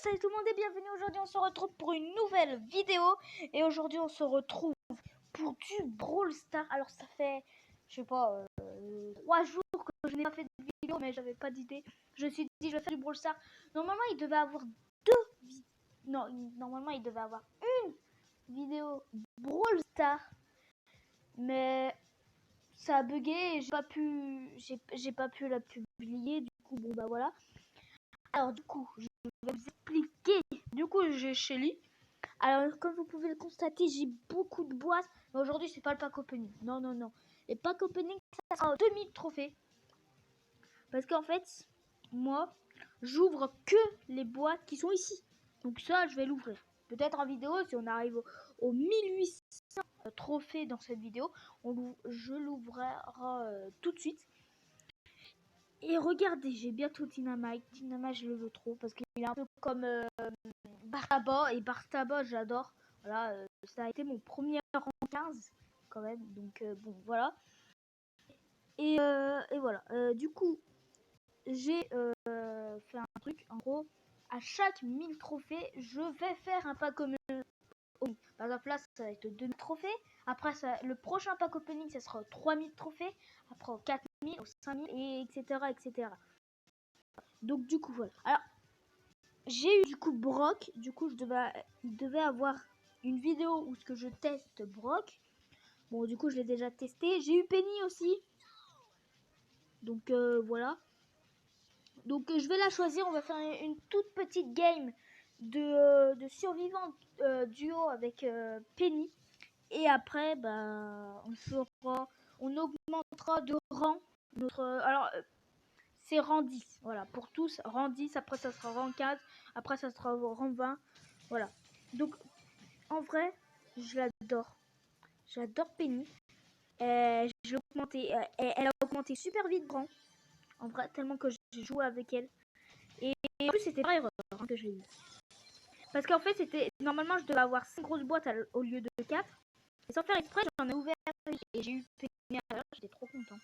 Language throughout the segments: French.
Salut tout le monde et bienvenue. Aujourd'hui on se retrouve pour une nouvelle vidéo. Et aujourd'hui on se retrouve pour du Brawl Stars. Alors ça fait, je sais pas, 3 jours que je n'ai pas fait de vidéo, mais j'avais pas d'idée. Je me suis dit je vais faire du Brawl Stars. Normalement il devait avoir normalement il devait avoir une vidéo Brawl Stars, mais ça a bugué et j'ai pas pu la publier. Du coup bon bah voilà. Alors du coup je vais vous expliquer. Du coup j'ai Shelly. Alors comme vous pouvez le constater, j'ai beaucoup de boîtes. Mais aujourd'hui c'est pas le pack opening. Non. Les pack opening ça sera 2000 trophées. Parce qu'en fait, moi j'ouvre que les boîtes qui sont ici. Donc ça je vais l'ouvrir. Peut-être en vidéo si on arrive aux 1800 trophées dans cette vidéo. Je l'ouvrirai tout de suite. Et regardez, j'ai bientôt Dynamite. Dynamite, je le veux trop parce qu'il est un peu comme Bartaba. Et Bartaba, j'adore. Voilà, ça a été mon premier rang 15 quand même. Donc bon, voilà. Et voilà. Du coup, j'ai fait un truc. En gros, à chaque 1000 trophées, je vais faire un pack opening. Par exemple, là, ça va être 2000 trophées. Après, le prochain pack opening, ça sera 3000 trophées. Après, 4000, 5000, et etc. etc. Donc du coup voilà. Alors j'ai eu du coup Brock. Du coup il devait avoir une vidéo où ce que je teste Brock. Bon du coup je l'ai déjà testé. J'ai eu Penny aussi. Donc voilà. Donc je vais la choisir. On va faire une toute petite game de survivant duo avec Penny. Et après bah on augmentera de rang alors c'est rang 10, voilà, pour tous, rang 10, après ça sera rang 15, après ça sera rang 20, voilà. Donc, en vrai, j'adore Penny. Elle a augmenté super vite rang, en vrai, tellement que j'ai joué avec elle. Et en plus, c'était pas erreur que j'ai eu. Parce qu'en fait, normalement, je devais avoir 5 grosses boîtes au lieu de 4. Et sans faire exprès, j'en ai ouvert et j'ai eu Penny à l'heure, j'étais trop content.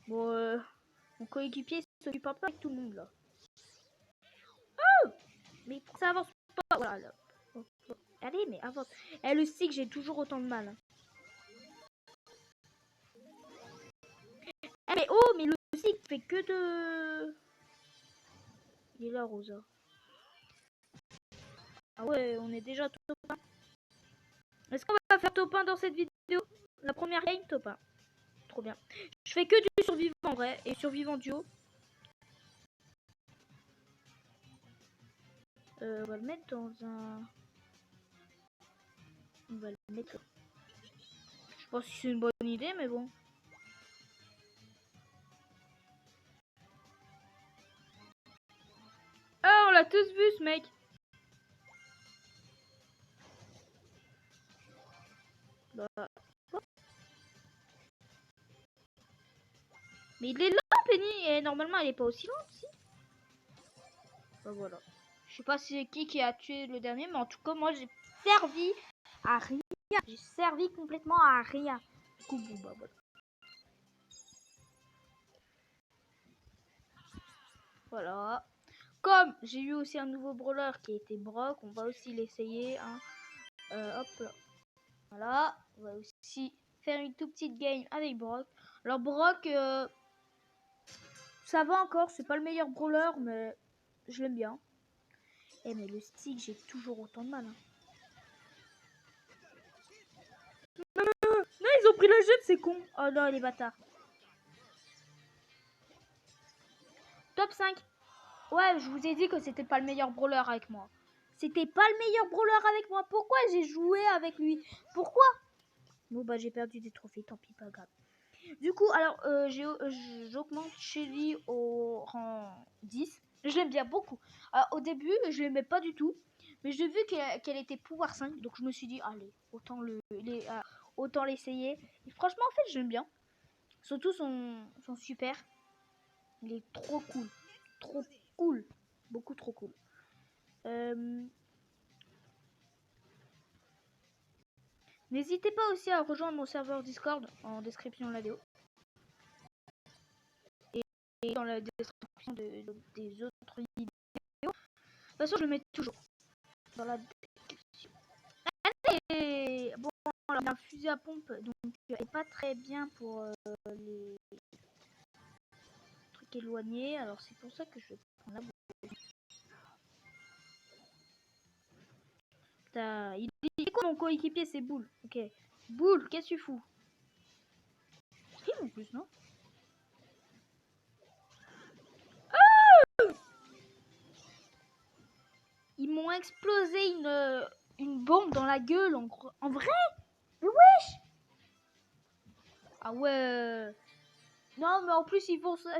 Bon, mon coéquipier s'occupe un peu avec tout le monde là. Oh, mais ça avance pas. Voilà. Là. Allez, mais avance. Et le stick, j'ai toujours autant de mal. Eh, mais oh, mais le stick fait que de. Il est là, Rosa. Ah ouais, on est déjà top 1. Est-ce qu'on va faire top 1 dans cette vidéo? La première game, top 1. Trop bien. Je fais que du survivant en vrai et survivant duo. On va le mettre dans un. On va le mettre. Je sais pas si c'est une bonne idée, mais bon. Ah, on l'a tous vu ce mec. Bah. Mais il est là, Penny. Et normalement, elle est pas aussi lente, si. Bah voilà. Je sais pas c'est qui a tué le dernier, mais en tout cas, moi, j'ai servi à rien. J'ai servi complètement à rien. Du coup, bon, bah voilà. Voilà. Comme j'ai eu aussi un nouveau brawler qui était Brock, on va aussi l'essayer. Hein. Hop là. Voilà. On va aussi faire une toute petite game avec Brock. Alors Brock, ça va encore. C'est pas le meilleur brawler, mais je l'aime bien. Eh mais le stick, j'ai toujours autant de mal. Hein. Non, ils ont pris le jeu, c'est con. Oh non, les bâtards. Top 5. Ouais, je vous ai dit que c'était pas le meilleur brawler avec moi. C'était pas le meilleur brawler avec moi. Pourquoi j'ai joué avec lui? Pourquoi? Bon, bah j'ai perdu des trophées, tant pis, pas grave. Du coup, alors, j'augmente Shelly au rang 10. Je l'aime bien beaucoup. Au début, je l'aimais pas du tout. Mais j'ai vu qu'elle était pouvoir 5. Donc je me suis dit, allez, autant l'essayer. Et franchement, en fait, j'aime bien. Surtout son super. Il est trop cool. Trop cool. Beaucoup trop cool. N'hésitez pas aussi à rejoindre mon serveur Discord en description de la vidéo. dans la description des autres vidéos. De toute façon, je le mets toujours dans la description. Et bon, alors, on a un fusil à pompe, donc elle est pas très bien pour les trucs éloignés. Alors c'est pour ça que je vais prendre la bombe. Il est quoi mon coéquipier? C'est Boule. Ok. Boule, qu'est-ce que tu fous? En plus, non? Ils m'ont explosé une bombe dans la gueule en vrai? Mais wesh! Ah ouais. Non mais en plus ils font ça.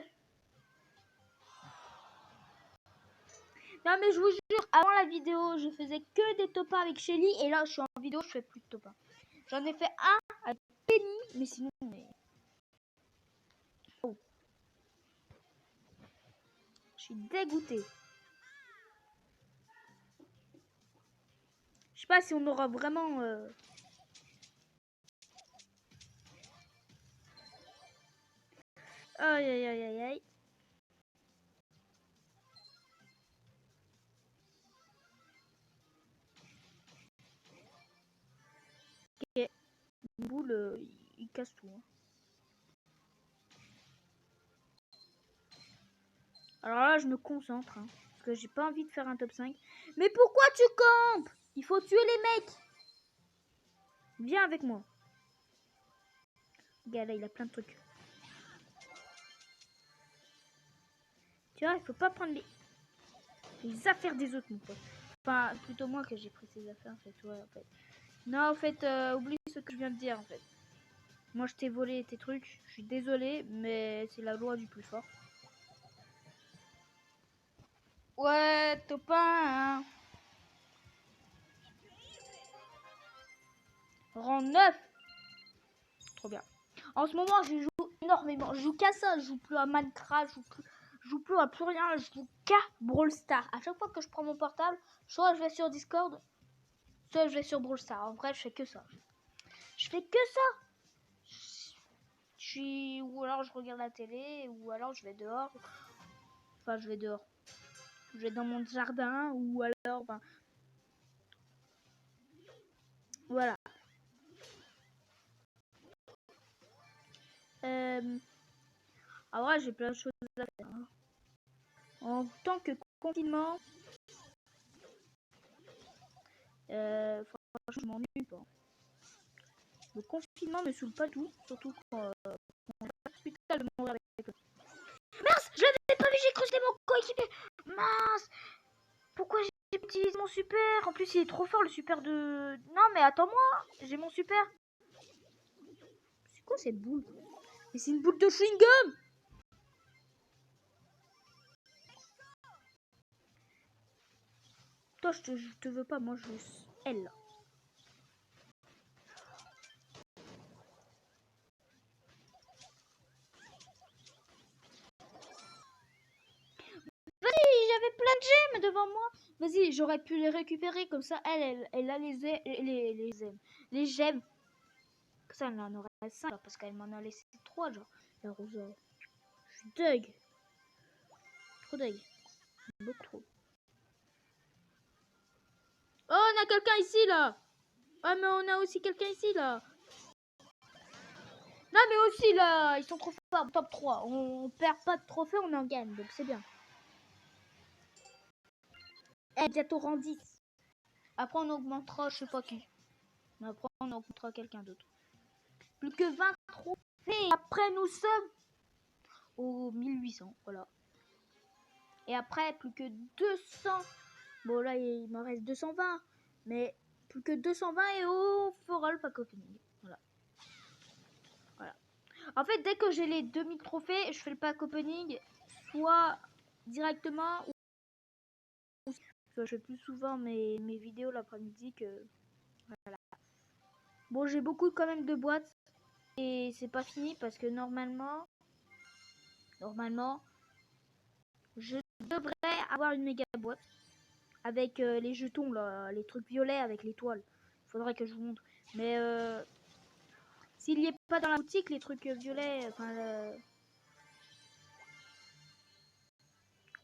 Non mais je vous jure, avant la vidéo je faisais que des top 1 avec Shelly et là je suis en vidéo, je fais plus de top 1. J'en ai fait un avec Penny, mais sinon mais... Oh. Je suis dégoûtée. Je sais pas si on aura vraiment... Aïe aïe aïe aïe aïe. Ok. Boule, il casse tout. Hein. Alors là, je me concentre. Hein, parce que j'ai pas envie de faire un top 5. Mais pourquoi tu campes? Il faut tuer les mecs. Viens avec moi. Regarde là, il a plein de trucs. Tu vois, il faut pas prendre les affaires des autres, mon pote. Enfin, plutôt moi que j'ai pris ces affaires, en fait. Ouais, en fait. Non, en fait, oublie ce que je viens de dire, en fait. Moi, je t'ai volé tes trucs. Je suis désolé, mais c'est la loi du plus fort. Ouais, top 1, hein. Rang 9. Trop bien. En ce moment, je joue énormément. Je joue qu'à ça. Je joue plus à Minecraft. Je joue plus à plus rien. Je joue qu'à Brawl Stars. À chaque fois que je prends mon portable, soit je vais sur Discord, soit je vais sur Brawl Stars. En vrai, je fais que ça. Je fais que ça. Ou alors je regarde la télé, ou alors je vais dehors. Enfin, je vais dehors. Je vais dans mon jardin, ou alors... Ben... Voilà. En vrai, j'ai plein de choses à faire. Hein. En tant que confinement, franchement, je m'ennuie pas. Le confinement me saoule pas tout, surtout quand on va à l'hôpital de mourir avec le... Mince, je l'avais pas vu, j'ai cru que c'était mon coéquipier. Mince, pourquoi j'ai utilisé mon super? En plus, il est trop fort le super de... Non, mais attends-moi, j'ai mon super. C'est quoi cette boule? Mais c'est une boule de chewing-gum. Toi, je te veux pas, moi je veux elle. Vas-y, j'avais plein de gemmes devant moi. Vas-y, j'aurais pu les récupérer comme ça. Elle a les gemmes. Comme ça, elle en aurait 5 parce qu'elle m'en a laissé 3, genre. La Rosa. Je suis deg. Trop deg. Beaucoup trop. Oh, on a quelqu'un ici, là. Ah, mais on a aussi quelqu'un ici, là. Non, mais aussi, là, ils sont trop forts. Top 3. On perd pas de trophée, on en gagne. Donc, c'est bien. Eh, bientôt rang 10. Après, on augmentera, je sais pas qui. Mais après, on augmentera quelqu'un d'autre. Plus que 20 trophées. Après, nous sommes au 1800. Voilà. Et après, plus que 200. Bon, là, il m'en reste 220. Mais plus que 220 et on fera le pack opening. Voilà. Voilà. En fait, dès que j'ai les 2000 trophées, je fais le pack opening. Soit directement ou je fais plus souvent mes vidéos l'après-midi que... Voilà. Bon, j'ai beaucoup quand même de boîtes. Et c'est pas fini parce que normalement, je devrais avoir une méga boîte avec les jetons là, les trucs violets avec l'étoile. Faudrait que je vous montre. Mais s'il n'y est pas dans la boutique, les trucs violets, enfin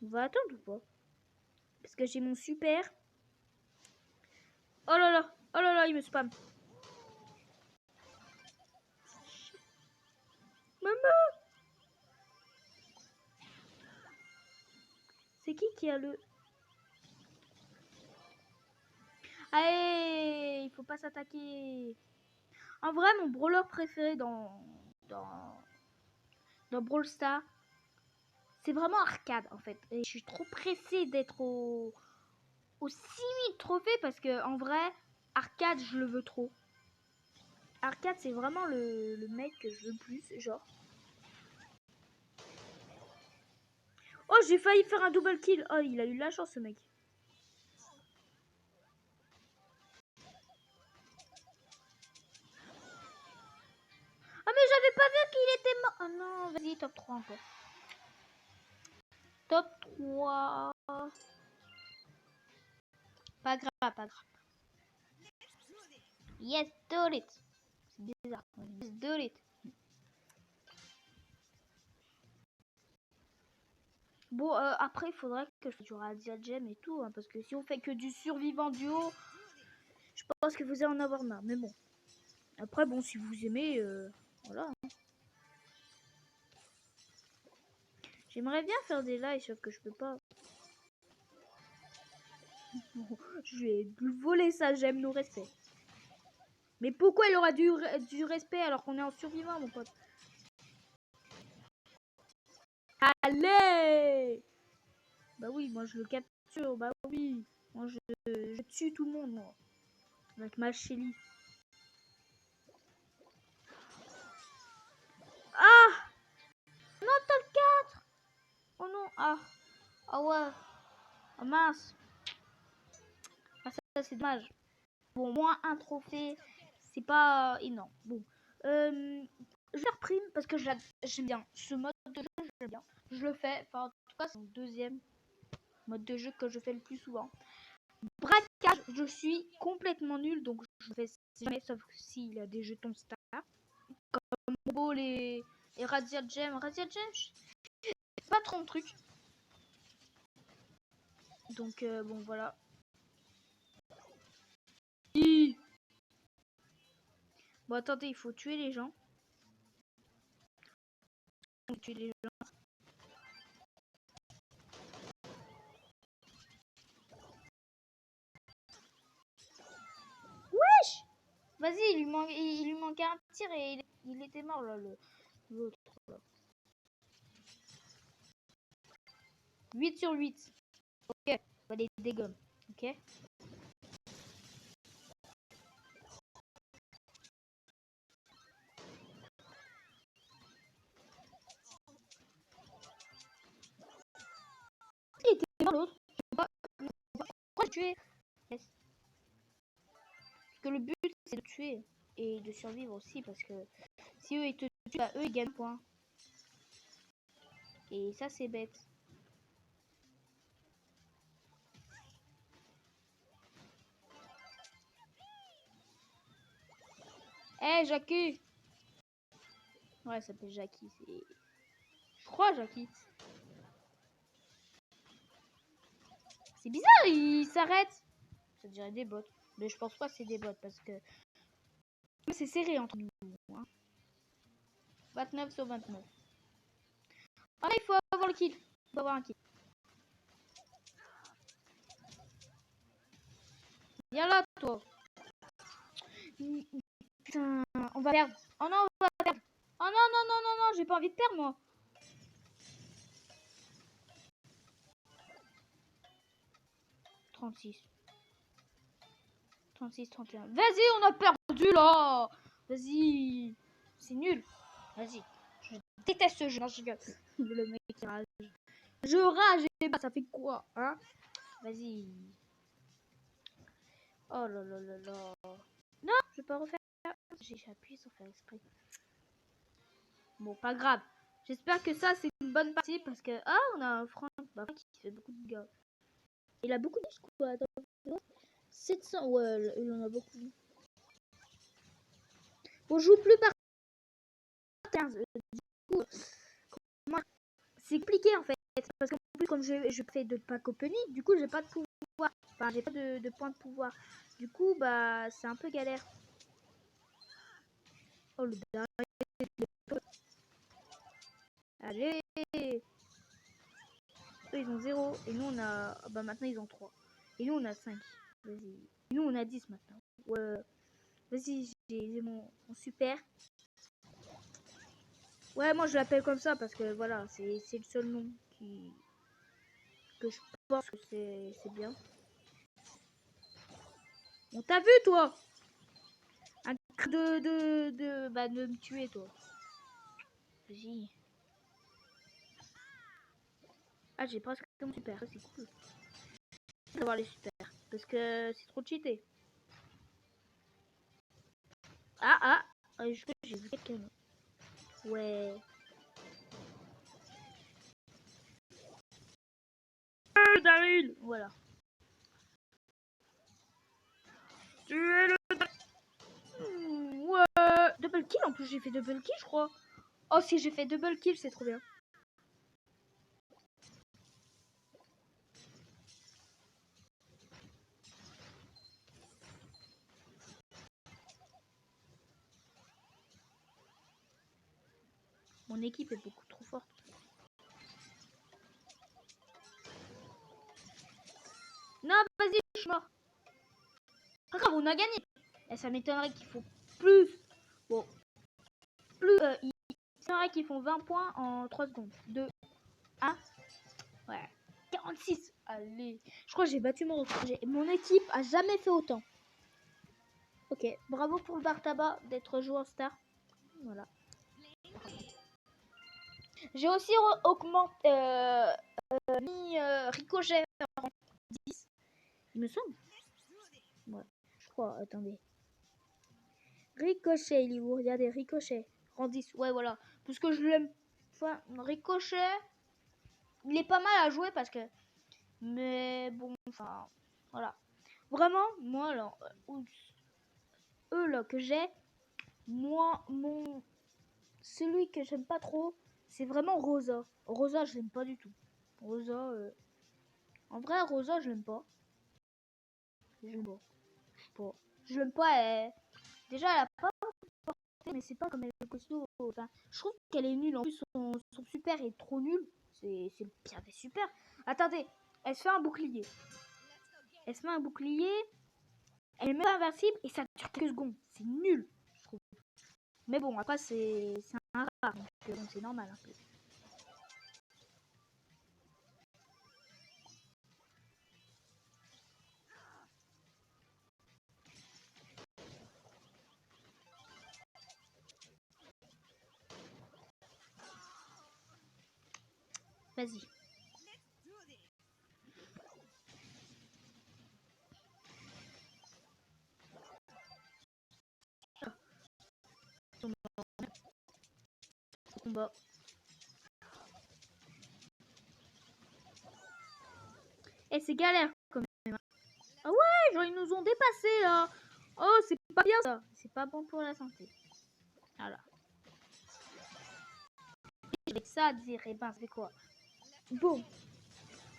On va attendre ou pas? Parce que j'ai mon super. Oh là là. Oh là là, il me spam. Maman! C'est qui a le... Allez, il faut pas s'attaquer. En vrai, mon brawler préféré dans Brawl Stars, c'est vraiment Arcade en fait. Et je suis trop pressée d'être aux 6000 trophées parce que en vrai, Arcade, je le veux trop. Arcade, c'est vraiment le mec que je veux le plus, genre. Oh, j'ai failli faire un double kill. Oh, il a eu de la chance, ce mec. Ah, mais j'avais pas vu qu'il était mort. Oh non, vas-y, top 3 encore. Top 3. Pas grave, pas grave. Yes, do it. C'est bizarre. Yes, do it. Bon, après, il faudrait que je fasse du Radial Gem et tout, hein, parce que si on fait que du survivant duo, je pense que vous allez en avoir marre. Mais bon. Après, bon, si vous aimez, voilà. J'aimerais bien faire des lives, sauf que je peux pas. Je vais lui voler ça, j'aime nos respects. Mais pourquoi il aura du respect alors qu'on est en survivant, mon pote? Allez! Bah oui, moi je le capture, bah oui. Moi je tue tout le monde, moi. Avec ma Shelly. Ah! Non, top 4! Oh non, ah. Ah ouais. Ah mince. Ah ça c'est dommage. Bon, moins un trophée, c'est pas énorme. Bon. Je vais reprime parce que j'aime bien. Ce mode de jeu, j'aime bien. Je le fais, enfin en tout cas c'est mon deuxième mode de jeu que je fais le plus souvent. Braquage, je suis complètement nul, donc je fais jamais, sauf s'il a des jetons star. Comme Combo, les Radiant Gem. Radiant Gem, c'est pas trop mon truc. Donc bon voilà. Bon attendez, il faut tuer les gens. Tuer les gens. Wesh! Vas-y, il lui manquait un tir et il était mort là, l'autre. 8 sur 8. Ok, on va les dégommer. Ok. Il était mort l'autre. Je sais pas pourquoi tuer. Yes. Parce que le but c'est de tuer et de survivre aussi parce que si eux ils te tuent, bah, eux ils gagnent point. Et ça c'est bête. Eh hey, Jackie. Ouais, ça s'appelle Jackie. Je crois Jackie. C'est bizarre, il s'arrête. Ça dirait des bots. Mais je pense pas que c'est des bots parce que c'est serré entre nous. Hein. 29 sur 29. Ah, il faut avoir le kill. Il faut avoir un kill. Viens là, toi. Putain, on va perdre. Oh non, on va perdre. Oh non, non, non, non, non, j'ai pas envie de perdre, moi. « 36. 36, 31. Vas-y, on a perdu, là. Vas-y. C'est nul. Vas-y. Je déteste ce jeu. Non, je rigole. Le mec qui rage. Je rage et bah, ça fait quoi, hein? Vas-y. Oh là là là là. Non, je vais pas refaire. J'ai appuyé sans faire exprès. Bon, pas grave. J'espère que ça, c'est une bonne partie parce que... Ah, on a un Franck qui fait beaucoup de dégâts. Il a beaucoup de quoi. Attends. 700. Ouais, il en a beaucoup. On joue plus par 15. Du coup, c'est compliqué en fait. parce qu'en plus, comme je fais de pack opening, du coup, j'ai pas de pouvoir. Enfin, j'ai pas de points de pouvoir. Du coup, bah, c'est un peu galère. Oh, le dernier. Allez. Eux, ils ont 0. Et nous, on a... Bah, maintenant, ils ont 3. Et nous, on a 5. Vas-y. Et nous, on a 10 maintenant. Ouais. Vas-y, j'ai mon super. Ouais, moi, je l'appelle comme ça parce que, voilà, c'est le seul nom que je pense que c'est bien. On t'a vu, toi? Un de me tuer, toi. Vas-y. Ah, j'ai presque mon super. C'est cool d'avoir les super. Parce que c'est trop cheaté. Ah. J'ai vu quelqu'un. Ouais. Daryl. Voilà. Tu es le... ouais. Double kill, en plus j'ai fait double kill, je crois. Oh, si j'ai fait double kill, c'est trop bien. Mon équipe est beaucoup trop forte. Non, vas-y, je suis mort. Pas grave, on a gagné. Et ça m'étonnerait qu'il faut plus. Bon. Plus. Il m'étonnerait qu'ils font 20 points en 3 secondes. 2, 1. Ouais. 46. Allez. Je crois que j'ai battu mon record. Mon équipe a jamais fait autant. Ok. Bravo pour le bar tabac d'être joueur star. Voilà. J'ai aussi augmenté. Mis Ricochet en 10. Il me semble. Ouais. Je crois. Attendez. Ricochet, il est où? Regardez, Ricochet. Rang 10. Ouais, voilà. Parce que je l'aime. Enfin, Ricochet, il est pas mal à jouer parce que. Mais bon, enfin. Voilà. Vraiment, moi, là. Eux, là, que j'ai. Moi, celui que j'aime pas trop, c'est vraiment Rosa. Rosa, je l'aime pas du tout. Rosa. En vrai, Rosa, je l'aime pas. Je l'aime pas. Je sais pas. Je l'aime pas. Déjà, elle a pas. Mais c'est pas comme elle est costaud. Enfin, je trouve qu'elle est nulle. En plus, son super est trop nul. C'est le pire des super. Attendez, elle se fait un bouclier. Elle se met un bouclier. Elle est même pas invincible et ça dure quelques secondes. C'est nul, je trouve. Mais bon, après, c'est un rare. Donc, bon, c'est normal un peu. Vas-y. Combat. Et c'est galère quand même. Ah ouais, genre ils nous ont dépassés là. Oh, c'est pas bien ça. C'est pas bon pour la santé. Voilà. Avec ça à dire, et ben c'est quoi? Bon,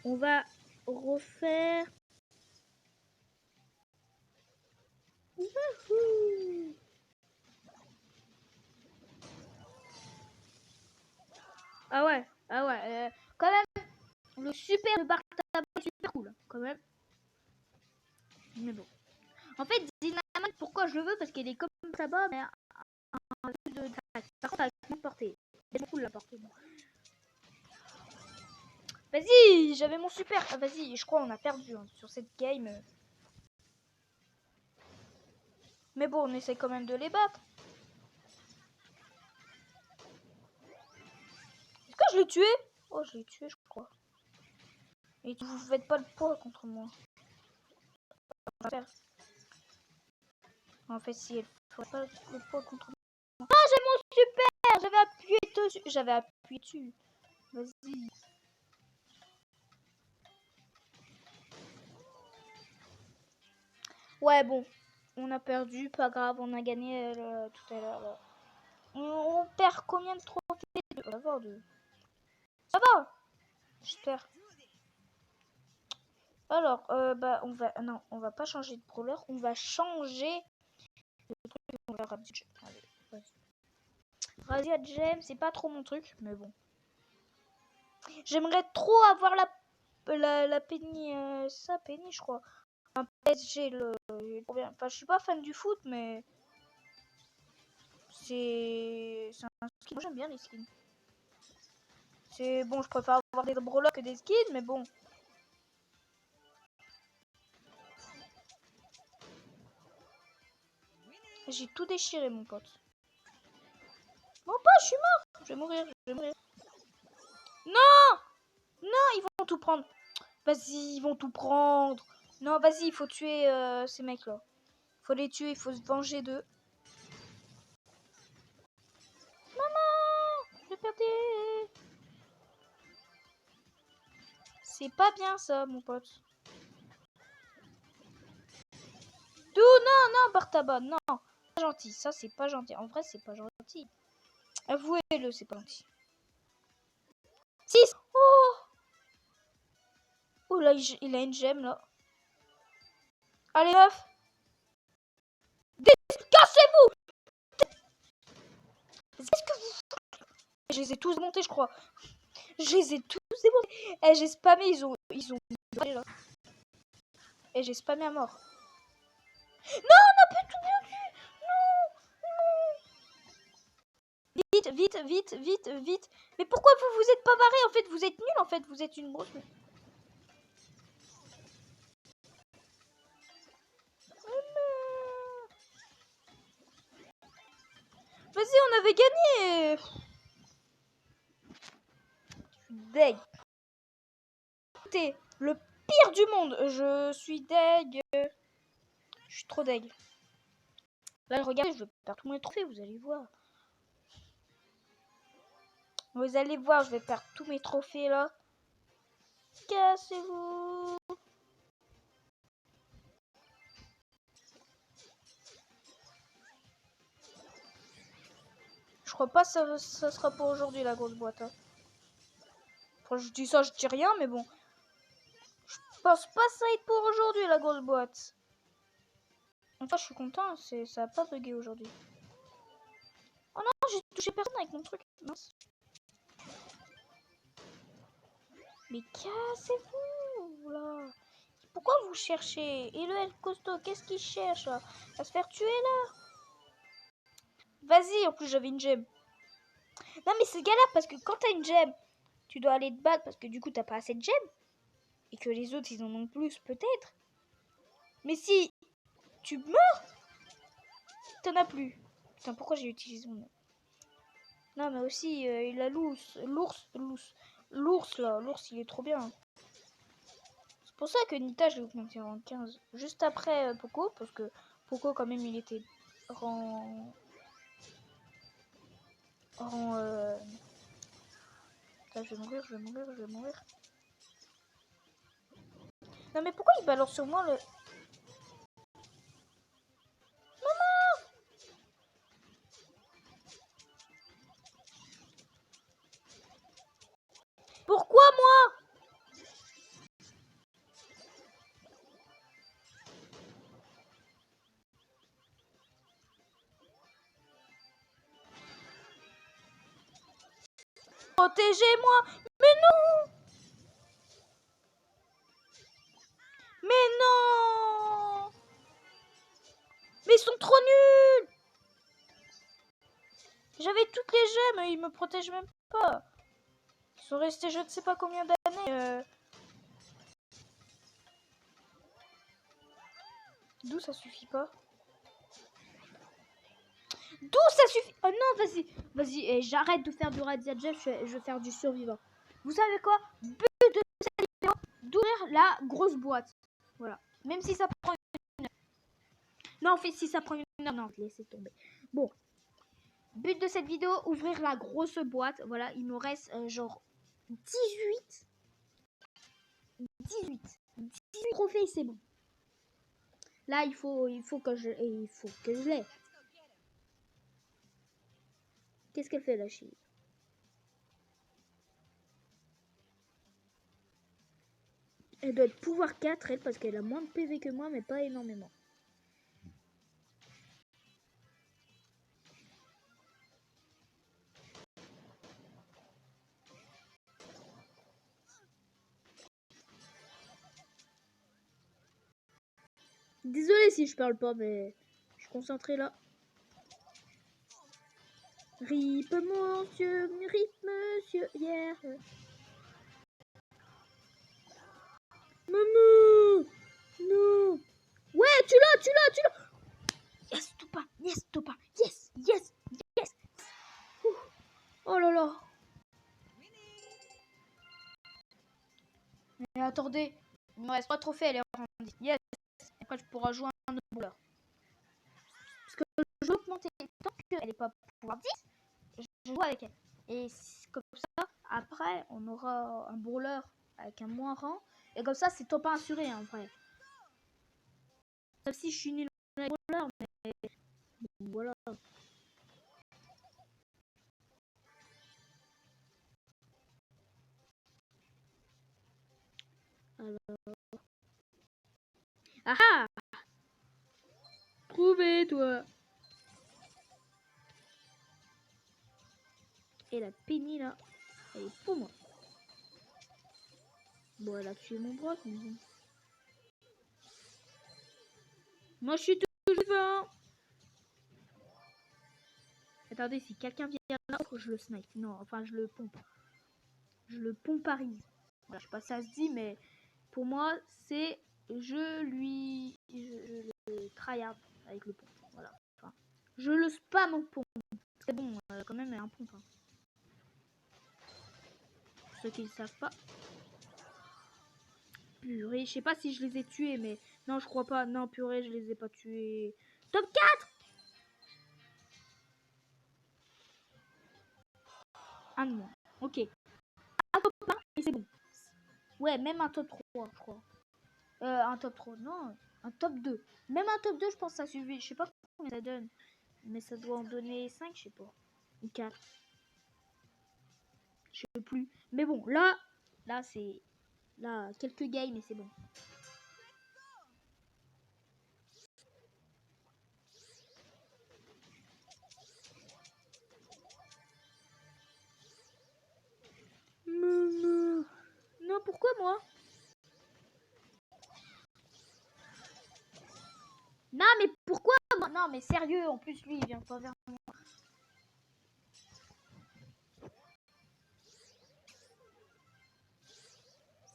on va refaire. Wouhou. Ah ouais, quand même, le super de Bartaba est super cool, quand même. Mais bon. En fait, Dynamite, pourquoi je le veux? Parce qu'il est comme Bartaba, mais un peu de taille. Par contre, avec moins de portée. C'est cool la portée. Bon. Vas-y, j'avais mon super. Ah, vas-y, je crois qu'on a perdu hein, sur cette game. Mais bon, on essaie quand même de les battre. Est-ce que je l'ai tué? Oh, je l'ai tué, je crois. Et vous faites pas le poids contre moi. En fait, si elle fait pas le poids contre moi. Ah, j'ai mon super! J'avais appuyé dessus. J'avais appuyé dessus. Vas-y. Ouais, bon. On a perdu, pas grave, on a gagné tout à l'heure. On perd combien de trophées? Ça va, deux. Ça va! J'espère. Alors, bah, non, on va pas changer de brawler. On va changer de truc. On va Razia Gem. Allez, vas-y. Razia Gem, c'est pas trop mon truc, mais bon. J'aimerais trop avoir la Penny, ça, Penny, je crois. Un PSG, enfin, je suis pas fan du foot, mais c'est un skin. Moi, j'aime bien les skins. C'est bon, je préfère avoir des brawlers que des skins, mais bon. J'ai tout déchiré, mon pote. Mon pote, je suis mort. Je vais mourir, je vais mourir. Non! Non, ils vont tout prendre. Vas-y, ils vont tout prendre. Non, vas-y, il faut tuer ces mecs-là. Il faut les tuer, il faut se venger d'eux. Maman, j'ai perdu. C'est pas bien ça, mon pote. D'où non, non, Bartaba, non. Pas gentil, ça c'est pas gentil. En vrai, c'est pas gentil. Avouez-le, c'est pas gentil. 6. Oh! Oh là, il a une gemme là. Allez, 9. Cassez-vous! Qu'est-ce que vous... Je les ai tous montés, je crois. Je les ai tous démontés. Eh, j'ai spammé, ils ont... Là. Et j'ai spammé à mort. Non, on a pas tout perdu. Non, non. Vite, vite, vite, vite, vite. Mais pourquoi vous êtes pas barré en fait? Vous êtes nul en fait. Vous êtes une grosse... Vas-y, on avait gagné. Deg. Écoutez, le pire du monde. Je suis deg. Je suis trop deg. Là, regardez, je vais perdre tous mes trophées, vous allez voir. Vous allez voir, je vais perdre tous mes trophées là. Cassez-vous. Je crois pas que ça sera pour aujourd'hui la grosse boîte. Hein. Enfin, je dis ça, je dis rien, mais bon. Je pense pas que ça va être pour aujourd'hui la grosse boîte. Enfin, je suis content, ça a pas bugué aujourd'hui. Oh non, j'ai touché personne avec mon truc. Mince. Mais cassez-vous là. Pourquoi vous cherchez? Et le El Costaud, qu'est-ce qu'il cherche là? À se faire tuer là? Vas-y, en plus j'avais une gemme. Non mais c'est galère parce que quand t'as une gemme, tu dois aller te battre parce que du coup t'as pas assez de gemmes. Et que les autres ils en ont plus peut-être. Mais si tu meurs, t'en as plus. Putain, pourquoi j'ai utilisé mon... Non mais aussi, il a l'ours là, l'ours il est trop bien. C'est pour ça que Nita je l'ai augmenté en 15. Juste après Poco, parce que Poco quand même il était rang... Putain, je vais mourir, je vais mourir, je vais mourir. Non mais pourquoi il balance sur moi le... Maman! Pourquoi moi? Protégez-moi! Mais non! Mais non! Mais ils sont trop nuls! J'avais toutes les gemmes, ils me protègent même pas. Ils sont restés je ne sais pas combien d'années. D'où ça suffit pas? D'où ça suffit? Oh non, vas-y, vas-y, j'arrête de faire du Razia Gem, je vais faire du survivant. Vous savez quoi? But de cette vidéo, d'ouvrir la grosse boîte. Voilà. Même si ça prend une heure. Non, en fait, si ça prend une heure, non, laissez tomber. Bon. But de cette vidéo, ouvrir la grosse boîte. Voilà, il me reste genre 18 trophées, c'est bon. Là, il faut que je l'ai. Qu'est-ce qu'elle fait, la Chine? Elle doit être pouvoir 4, elle, parce qu'elle a moins de PV que moi, mais pas énormément. Désolée si je parle pas, mais je suis concentrée là. Rip monsieur, hier. Maman, non. Ouais, tu l'as. Yes, Topa, yes. Ouh. Oh là là. Mais attendez, il me reste 3 trophées, elle est rendue. Yes. Après, je pourrai jouer un autre brawler. Parce que je veux augmenter. Tant qu'elle n'est pas pouvoir 10, je joue avec elle. Et comme ça, après, on aura un brawler avec un moins rang. Et comme ça, c'est top 1 assuré, hein, vrai. Même si je suis nul avec brawler, mais voilà. Alors... Ah ah! Trouvé, toi! Et la Penny, là, elle est pour moi. Bon, elle a tué mon bras, mais bon. Moi, je suis toujours vivant! Attendez, si quelqu'un vient là, je le snipe. Non, enfin, je le pompe. Je le pomparise. Voilà, je sais pas si ça se dit, mais pour moi, c'est... Je le tryhard avec le pompe. Voilà. Enfin, je le spam au pompe. C'est bon, quand même, il y a un pompe. Hein. Pour ceux qui ne savent pas. Purée, je sais pas si je les ai tués, mais... Non, je crois pas. Non, purée, je les ai pas tués. Top 4! Un de moins. Ok. Un top 1 et c'est bon. Ouais, même un top 3, je crois. Un top 3, non. Un top 2. Même un top 2, je pense que ça suffit. Je sais pas combien ça donne. Mais ça doit en donner 5, je sais pas. Ou 4. Je sais plus. Mais bon, là c'est... Là, quelques games et c'est bon. Non, pourquoi moi? Non, mais pourquoi moi? Non, mais sérieux, en plus, lui, il vient pas vers moi.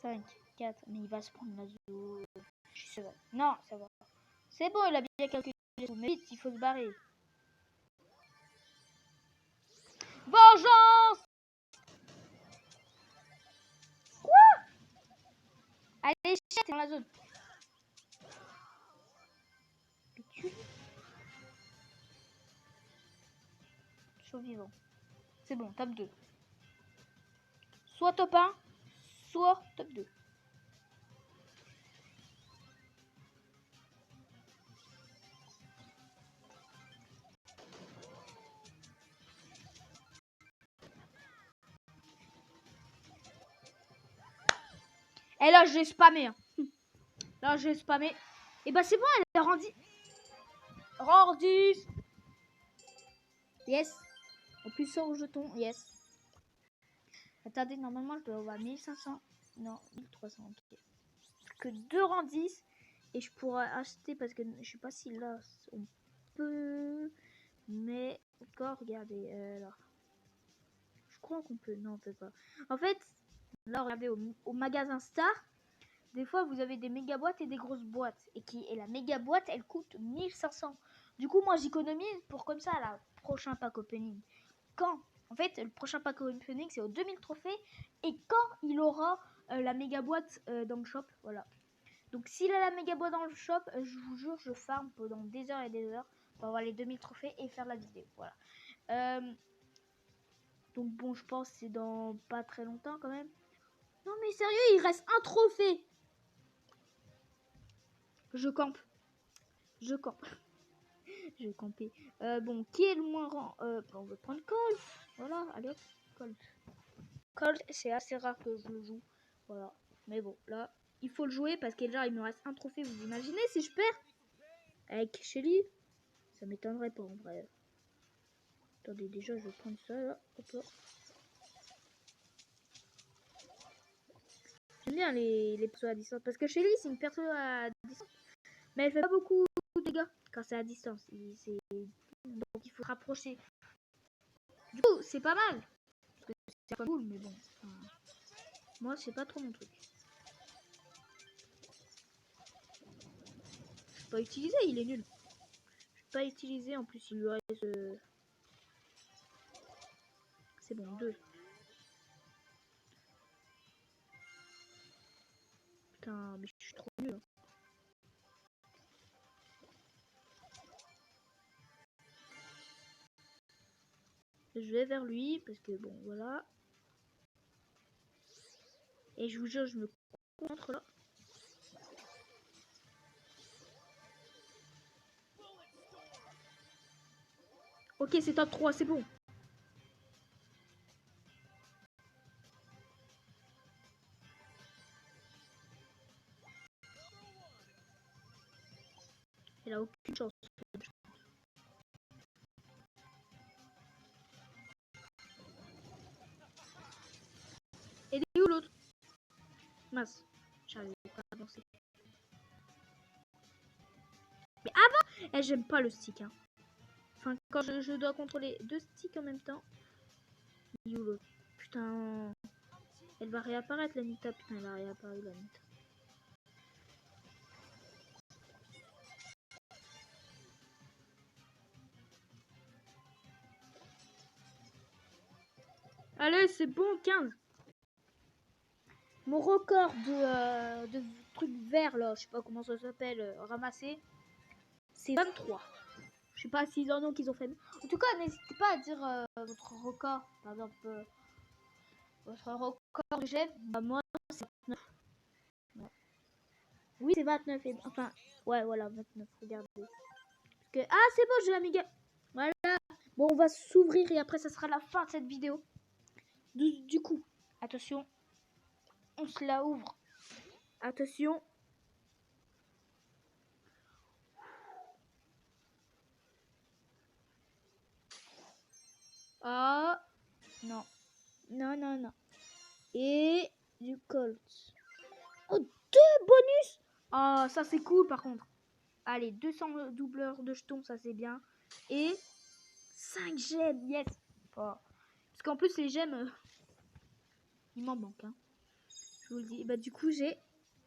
Cinq, 4, mais il va se prendre la zone. Je suis sûr. Non, ça va. C'est bon, il a bien calculé. Mais vite, il faut se barrer. Vengeance! Quoi? Allez, chef, dans la zone. Survivant. C'est bon, top 2. Soit top 1, soit top 2. Et là, j'ai spammé. Hein. Là, j'ai spammé. Et bah, c'est bon, elle est rendue. Rendue. Yes. En plus, sur le jeton. Yes. Attendez, normalement, je dois avoir 1500. Non, 1300. Ok. Que 2 rangs 10. Et je pourrais acheter parce que je sais pas si là, on peut. Mais encore, regardez. Là. Je crois qu'on peut. Non, on peut pas. En fait, là, regardez au magasin Star. Des fois, vous avez des méga boîtes et des grosses boîtes. Et la méga boîte, elle coûte 1500. Du coup, moi, j'économise pour comme ça, la prochain pack opening. Quand en fait, le prochain pack opening, c'est aux 2000 trophées. Et quand il aura la méga boîte dans le shop, voilà. Donc, s'il a la méga boîte dans le shop, je vous jure, je farm pendant des heures et des heures pour avoir les 2000 trophées et faire la vidéo. Voilà. Donc, bon, je pense que c'est dans pas très longtemps quand même. Non, mais sérieux, il reste un trophée. Je campe. Je campe. Je vais camper. Bon, qui est le moins rang on va prendre Colt. Voilà, allez hop, Colt. Colt, c'est assez rare que je le joue. Voilà. Mais bon, là, il faut le jouer parce que genre il me reste un trophée. Vous imaginez si je perds avec Shelly? Ça m'étonnerait pas en vrai. Attendez, déjà je vais prendre ça là. Hop là. J'aime bien les persos à distance parce que Shelly c'est une perso à distance, mais elle fait pas beaucoup de dégâts quand c'est à distance. Donc il faut se rapprocher. Du coup c'est pas mal. C'est pas cool mais bon. Enfin, moi c'est pas trop mon truc. Je peux pas utiliser, il est nul. Je peux pas utiliser en plus il lui reste. C'est bon 2. Putain mais je suis trop nul. Je vais vers lui parce que bon voilà. Et je vous jure je me concentre là. Ok c'est top 3 c'est bon. Il a aucune chance. Et il est où l'autre? Mince, j'arrive pas à avancer. Mais avant, eh, j'aime pas le stick. Hein. Enfin, quand je dois contrôler 2 sticks en même temps. Il est où l'autre? Putain. Elle va réapparaître la Nita. Putain, elle a réapparu la Nita. Allez, c'est bon, 15. Mon record de trucs verts là, je sais pas comment ça s'appelle, ramasser, c'est 23. Je sais pas s'ils en ont qu'ils ont fait. En tout cas, n'hésitez pas à dire votre record. Par exemple, votre record de gemme. Bah, moi, c'est 29. Ouais. Oui, c'est 29. Et... Enfin, ouais, voilà, 29. Regardez. Que... Ah, c'est bon, j'ai la méga. Voilà. Bon, on va s'ouvrir et après, ça sera la fin de cette vidéo. Du coup, attention. On se la ouvre. Attention. Ah. Non. Non, non, non. Et du Colt. Oh, 2 bonus. Ah, ça c'est cool par contre. Allez, 200 doubleurs de jetons, ça c'est bien. Et 5 gemmes, yes. Oh. Parce qu'en plus les gemmes, il m'en manque. Hein. Je vous le dis. Bah du coup j'ai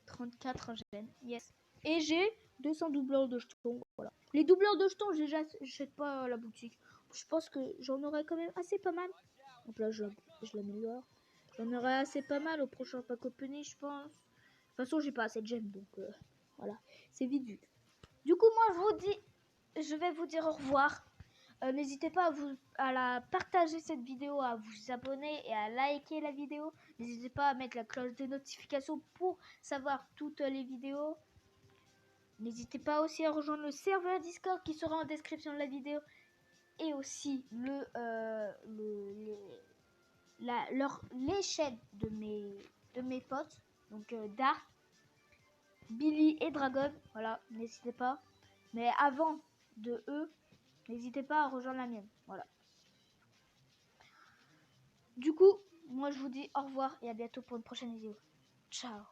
34 gemmes, yes. Et j'ai 200 doubleurs de jetons. Voilà. Les doubleurs de jetons, je les jette pas à la boutique. Je pense que j'en aurai quand même assez pas mal. Donc là, je l'améliore. J'en aurai assez pas mal au prochain pack opening, je pense. De toute façon, j'ai pas assez de gemmes, donc voilà. C'est vite vu. Du coup, moi, je vais vous dire au revoir. N'hésitez pas à la partager cette vidéo, à vous abonner et à liker la vidéo. N'hésitez pas à mettre la cloche de notification pour savoir toutes les vidéos. N'hésitez pas aussi à rejoindre le serveur Discord qui sera en description de la vidéo. Et aussi les chaînes de mes potes. Donc Dark, Billy et Dragon. Voilà, n'hésitez pas. Mais avant de eux, n'hésitez pas à rejoindre la mienne. Voilà. Du coup, moi je vous dis au revoir et à bientôt pour une prochaine vidéo. Ciao.